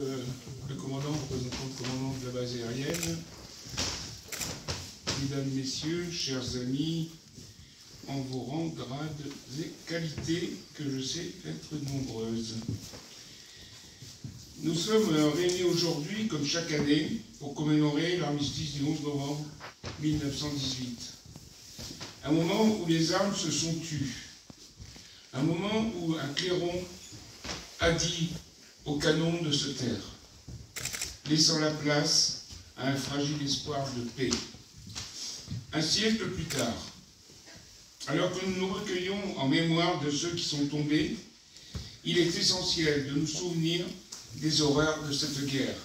Le commandant, représentant le commandant de la base aérienne, mesdames, messieurs, chers amis, en vos rangs, grades et qualités que je sais être nombreuses. Nous sommes réunis aujourd'hui, comme chaque année, pour commémorer l'armistice du 11 novembre 1918. Un moment où les armes se sont tues. Un moment où un clairon a dit au canon de se taire, laissant la place à un fragile espoir de paix. Un siècle plus tard, alors que nous nous recueillons en mémoire de ceux qui sont tombés, il est essentiel de nous souvenir des horreurs de cette guerre.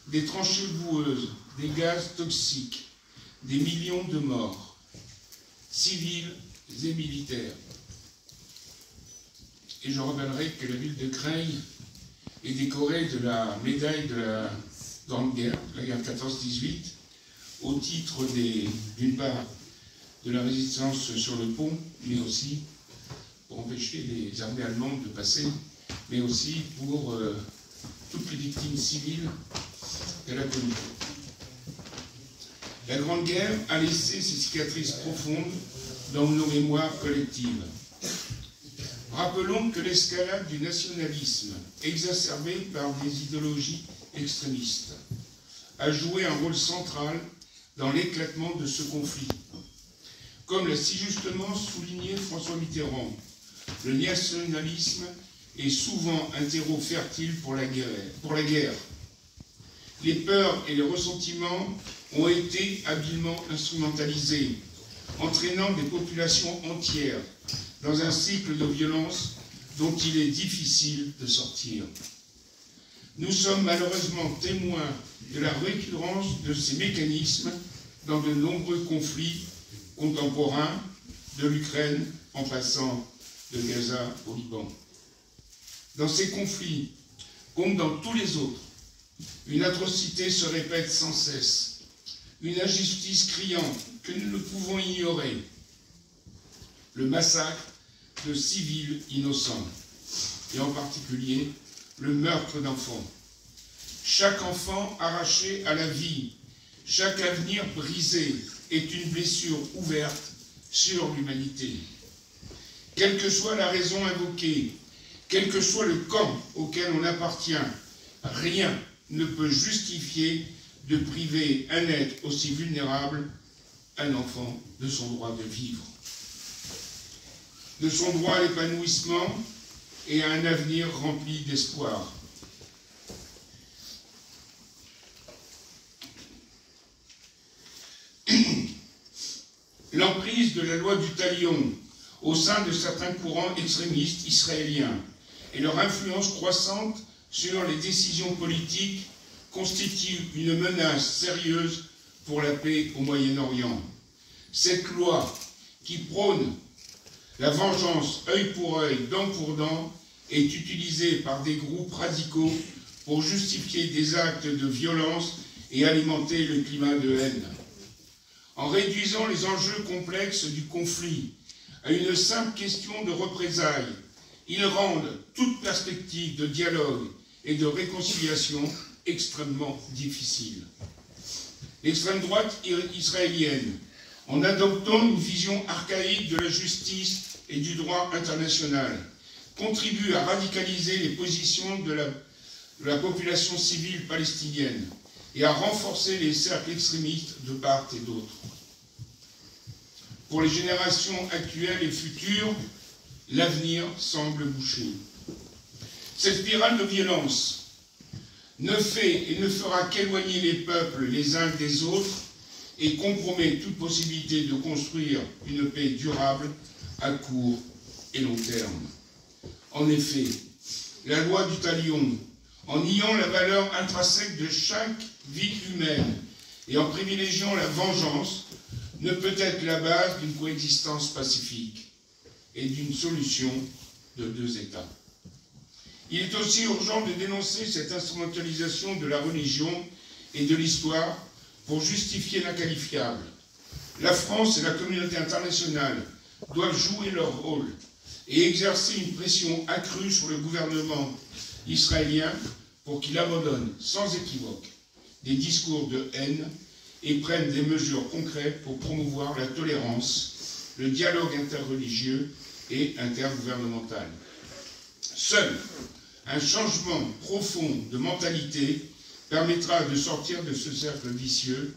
Des tranchées boueuses, des gaz toxiques, des millions de morts, civils et militaires. Et je rappellerai que la ville de Creil est décorée de la médaille de la Grande Guerre, la guerre 14-18, au titre d'une part de la résistance sur le pont, mais aussi pour empêcher les armées allemandes de passer, mais aussi pour toutes les victimes civiles qu'elle a connues. La Grande Guerre a laissé ses cicatrices profondes dans nos mémoires collectives. Rappelons que l'escalade du nationalisme, exacerbé par des idéologies extrémistes, a joué un rôle central dans l'éclatement de ce conflit. Comme l'a si justement souligné François Mitterrand, le nationalisme est souvent un terreau fertile pour la guerre. Les peurs et les ressentiments ont été habilement instrumentalisés, entraînant des populations entières dans un cycle de violence dont il est difficile de sortir. Nous sommes malheureusement témoins de la récurrence de ces mécanismes dans de nombreux conflits contemporains, de l'Ukraine en passant de Gaza au Liban. Dans ces conflits, comme dans tous les autres, une atrocité se répète sans cesse, une injustice criante que nous ne pouvons ignorer, le massacre de civils innocents, et en particulier le meurtre d'enfants. Chaque enfant arraché à la vie, chaque avenir brisé est une blessure ouverte sur l'humanité. Quelle que soit la raison invoquée, quel que soit le camp auquel on appartient, rien ne peut justifier de priver un être aussi vulnérable, un enfant, de son droit de vivre, de son droit à l'épanouissement et à un avenir rempli d'espoir. L'emprise de la loi du talion au sein de certains courants extrémistes israéliens et leur influence croissante sur les décisions politiques constituent une menace sérieuse pour la paix au Moyen-Orient. Cette loi qui prône la vengeance œil pour œil, dent pour dent, est utilisée par des groupes radicaux pour justifier des actes de violence et alimenter le climat de haine. En réduisant les enjeux complexes du conflit à une simple question de représailles, ils rendent toute perspective de dialogue et de réconciliation extrêmement difficile. L'extrême droite israélienne, en adoptant une vision archaïque de la justice et du droit international, contribue à radicaliser les positions de la population civile palestinienne et à renforcer les cercles extrémistes de part et d'autre. Pour les générations actuelles et futures, l'avenir semble bouché. Cette spirale de violence ne fait et ne fera qu'éloigner les peuples les uns des autres et compromet toute possibilité de construire une paix durable à court et long terme. En effet, la loi du talion, en niant la valeur intrinsèque de chaque vie humaine et en privilégiant la vengeance, ne peut être la base d'une coexistence pacifique et d'une solution de deux États. Il est aussi urgent de dénoncer cette instrumentalisation de la religion et de l'histoire pour justifier l'inqualifiable. La France et la communauté internationale doivent jouer leur rôle et exercer une pression accrue sur le gouvernement israélien pour qu'il abandonne sans équivoque des discours de haine et prenne des mesures concrètes pour promouvoir la tolérance, le dialogue interreligieux et intergouvernemental. Seul un changement profond de mentalité permettra de sortir de ce cercle vicieux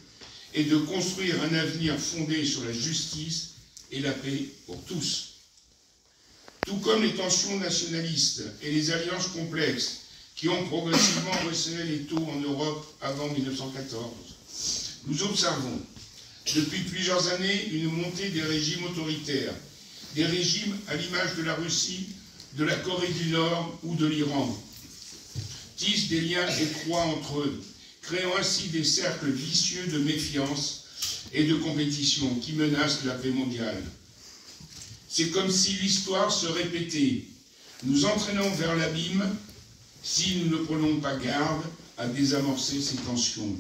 et de construire un avenir fondé sur la justice et la paix pour tous. Tout comme les tensions nationalistes et les alliances complexes qui ont progressivement resserré les taux en Europe avant 1914, nous observons depuis plusieurs années une montée des régimes autoritaires, des régimes à l'image de la Russie, de la Corée du Nord ou de l'Iran, tissent des liens étroits entre eux, créant ainsi des cercles vicieux de méfiance et de compétition qui menacent la paix mondiale. C'est comme si l'histoire se répétait, nous entraînant vers l'abîme si nous ne prenons pas garde à désamorcer ces tensions.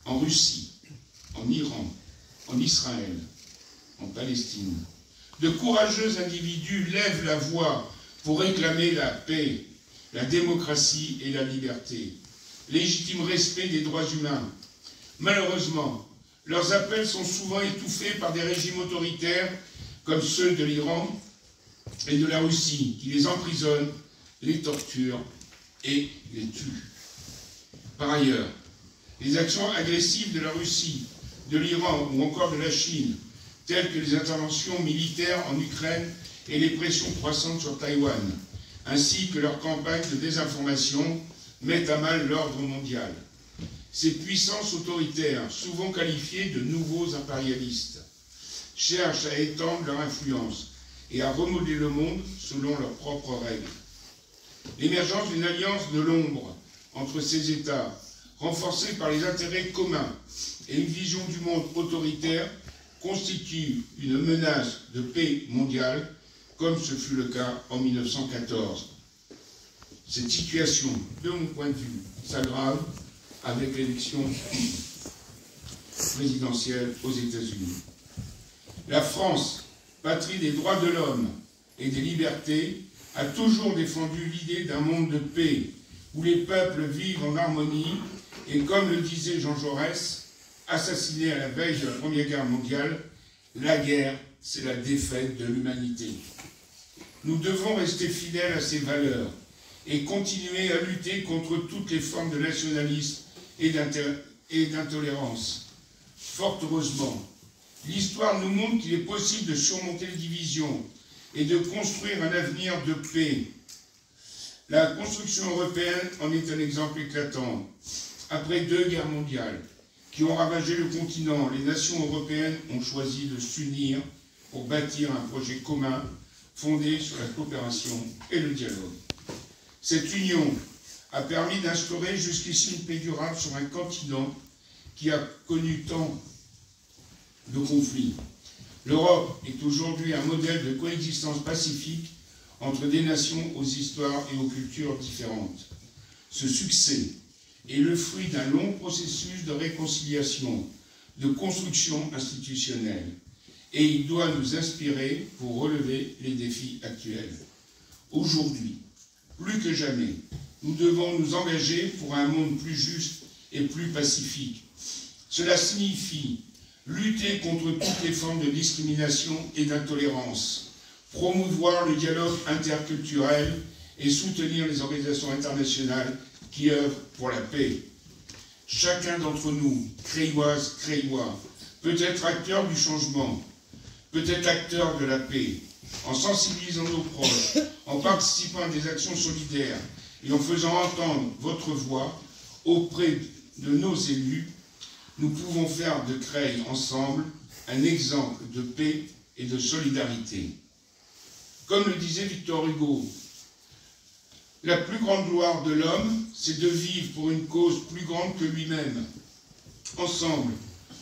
En Russie, en Iran, en Israël, en Palestine, de courageux individus lèvent la voix pour réclamer la paix, la démocratie et la liberté, légitime respect des droits humains. Malheureusement, leurs appels sont souvent étouffés par des régimes autoritaires comme ceux de l'Iran et de la Russie, qui les emprisonnent, les torturent et les tuent. Par ailleurs, les actions agressives de la Russie, de l'Iran ou encore de la Chine, telles que les interventions militaires en Ukraine et les pressions croissantes sur Taïwan, ainsi que leur campagne de désinformation, mettent à mal l'ordre mondial. Ces puissances autoritaires, souvent qualifiées de nouveaux impérialistes, cherchent à étendre leur influence et à remodeler le monde selon leurs propres règles. L'émergence d'une alliance de l'ombre entre ces États, renforcée par les intérêts communs et une vision du monde autoritaire, constitue une menace de paix mondiale, comme ce fut le cas en 1914. Cette situation, de mon point de vue, s'aggrave avec l'élection présidentielle aux États-Unis. La France, patrie des droits de l'homme et des libertés, a toujours défendu l'idée d'un monde de paix, où les peuples vivent en harmonie, et comme le disait Jean Jaurès, assassiné à la veille de la Première Guerre mondiale, la guerre, c'est la défaite de l'humanité. Nous devons rester fidèles à ces valeurs et continuer à lutter contre toutes les formes de nationalisme et d'intolérance. Fort heureusement, l'histoire nous montre qu'il est possible de surmonter les divisions et de construire un avenir de paix. La construction européenne en est un exemple éclatant. Après 2 guerres mondiales qui ont ravagé le continent, les nations européennes ont choisi de s'unir pour bâtir un projet commun fondé sur la coopération et le dialogue. Cette union a permis d'instaurer jusqu'ici une paix durable sur un continent qui a connu tant de conflits. L'Europe est aujourd'hui un modèle de coexistence pacifique entre des nations aux histoires et aux cultures différentes. Ce succès est le fruit d'un long processus de réconciliation, de construction institutionnelle, et il doit nous inspirer pour relever les défis actuels. Aujourd'hui, plus que jamais, nous devons nous engager pour un monde plus juste et plus pacifique. Cela signifie lutter contre toutes les formes de discrimination et d'intolérance, promouvoir le dialogue interculturel et soutenir les organisations internationales qui œuvrent pour la paix. Chacun d'entre nous, Crayoises, Crayois, peut être acteur du changement, peut être acteur de la paix, en sensibilisant nos proches, en participant à des actions solidaires et en faisant entendre votre voix auprès de nos élus. Nous pouvons faire de Creil ensemble un exemple de paix et de solidarité. Comme le disait Victor Hugo, la plus grande gloire de l'homme, c'est de vivre pour une cause plus grande que lui-même. Ensemble,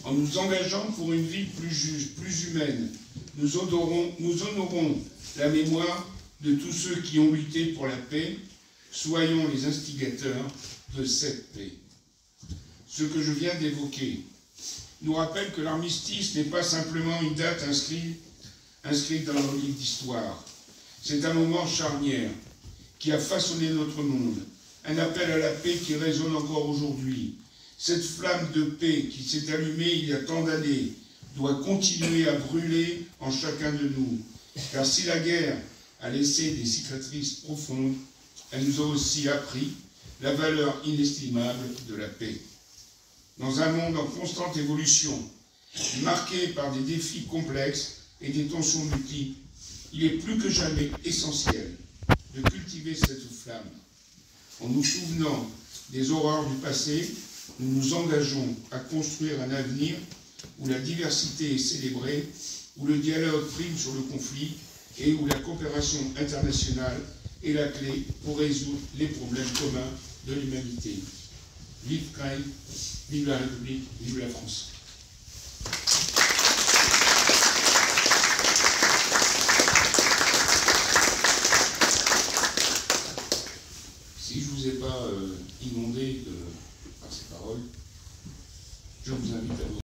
en nous engageant pour une vie plus juste, plus humaine, nous honorons la mémoire de tous ceux qui ont lutté pour la paix. Soyons les instigateurs de cette paix. Ce que je viens d'évoquer nous rappelle que l'armistice n'est pas simplement une date inscrite dans nos livres d'histoire. C'est un moment charnière qui a façonné notre monde, un appel à la paix qui résonne encore aujourd'hui. Cette flamme de paix qui s'est allumée il y a tant d'années doit continuer à brûler en chacun de nous. Car si la guerre a laissé des cicatrices profondes, elle nous a aussi appris la valeur inestimable de la paix. Dans un monde en constante évolution, marqué par des défis complexes et des tensions multiples, il est plus que jamais essentiel de cultiver cette flamme. En nous souvenant des horreurs du passé, nous nous engageons à construire un avenir où la diversité est célébrée, où le dialogue prime sur le conflit et où la coopération internationale est la clé pour résoudre les problèmes communs de l'humanité. Vive CREI, vive la République, vive la France. Si je ne vous ai pas inondé par ces paroles, je vous invite à vous